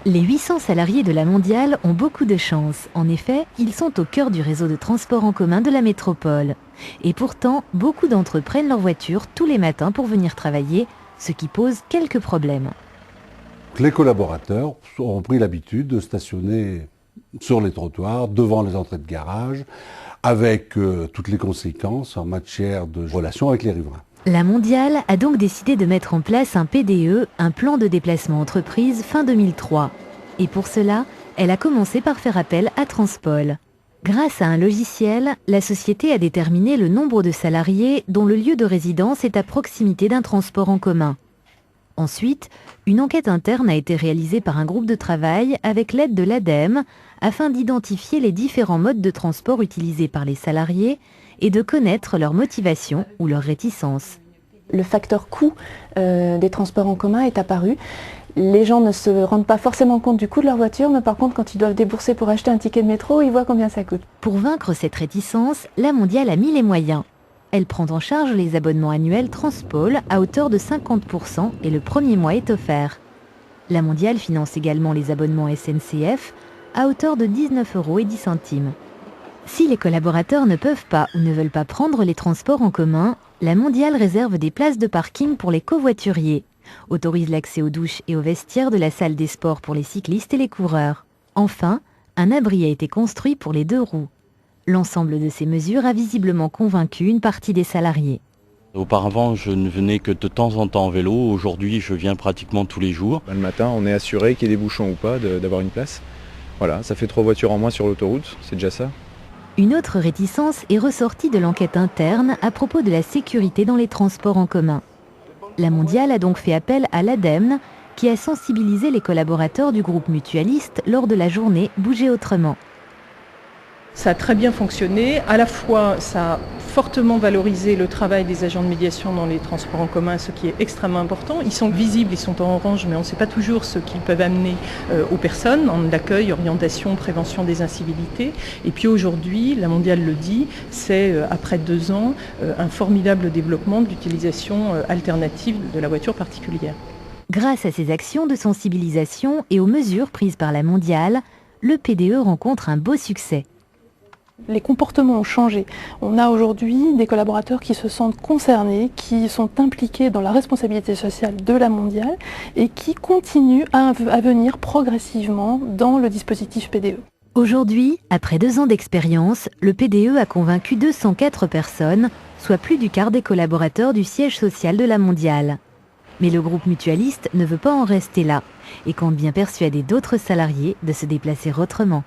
Les 800 salariés de la Mondiale ont beaucoup de chance. En effet, ils sont au cœur du réseau de transport en commun de la métropole. Et pourtant, beaucoup d'entre eux prennent leur voiture tous les matins pour venir travailler, ce qui pose quelques problèmes. Les collaborateurs ont pris l'habitude de stationner sur les trottoirs, devant les entrées de garage, avec toutes les conséquences en matière de relations avec les riverains. La Mondiale a donc décidé de mettre en place un PDE, un plan de déplacement entreprise, fin 2003. Et pour cela, elle a commencé par faire appel à Transpol. Grâce à un logiciel, la société a déterminé le nombre de salariés dont le lieu de résidence est à proximité d'un transport en commun. Ensuite, une enquête interne a été réalisée par un groupe de travail avec l'aide de l'ADEME afin d'identifier les différents modes de transport utilisés par les salariés et de connaître leur motivation ou leur réticence. Le facteur coût des transports en commun est apparu. Les gens ne se rendent pas forcément compte du coût de leur voiture, mais par contre, quand ils doivent débourser pour acheter un ticket de métro, ils voient combien ça coûte. Pour vaincre cette réticence, la Mondiale a mis les moyens. Elle prend en charge les abonnements annuels Transpol à hauteur de 50% et le premier mois est offert. La Mondiale finance également les abonnements SNCF à hauteur de 19,10 €. Si les collaborateurs ne peuvent pas ou ne veulent pas prendre les transports en commun, la Mondiale réserve des places de parking pour les covoituriers, autorise l'accès aux douches et aux vestiaires de la salle des sports pour les cyclistes et les coureurs. Enfin, un abri a été construit pour les 2 roues. L'ensemble de ces mesures a visiblement convaincu une partie des salariés. Auparavant, je ne venais que de temps en temps en vélo. Aujourd'hui, je viens pratiquement tous les jours. Le matin, on est assuré qu'il y ait des bouchons ou pas, d'avoir une place. Voilà, ça fait 3 voitures en moins sur l'autoroute, c'est déjà ça. Une autre réticence est ressortie de l'enquête interne à propos de la sécurité dans les transports en commun. La Mondiale a donc fait appel à l'ADEME, qui a sensibilisé les collaborateurs du groupe mutualiste lors de la journée Bouger autrement. Ça a très bien fonctionné. À la fois, ça a fortement valorisé le travail des agents de médiation dans les transports en commun, ce qui est extrêmement important. Ils sont visibles, ils sont en orange, mais on ne sait pas toujours ce qu'ils peuvent amener aux personnes, en accueil, orientation, prévention des incivilités. Et puis aujourd'hui, la Mondiale le dit, c'est après 2 ans un formidable développement de l'utilisation alternative de la voiture particulière. Grâce à ces actions de sensibilisation et aux mesures prises par la Mondiale, le PDE rencontre un beau succès. Les comportements ont changé. On a aujourd'hui des collaborateurs qui se sentent concernés, qui sont impliqués dans la responsabilité sociale de la Mondiale et qui continuent à venir progressivement dans le dispositif PDE. Aujourd'hui, après 2 ans d'expérience, le PDE a convaincu 204 personnes, soit plus du quart des collaborateurs du siège social de la Mondiale. Mais le groupe mutualiste ne veut pas en rester là et compte bien persuader d'autres salariés de se déplacer autrement.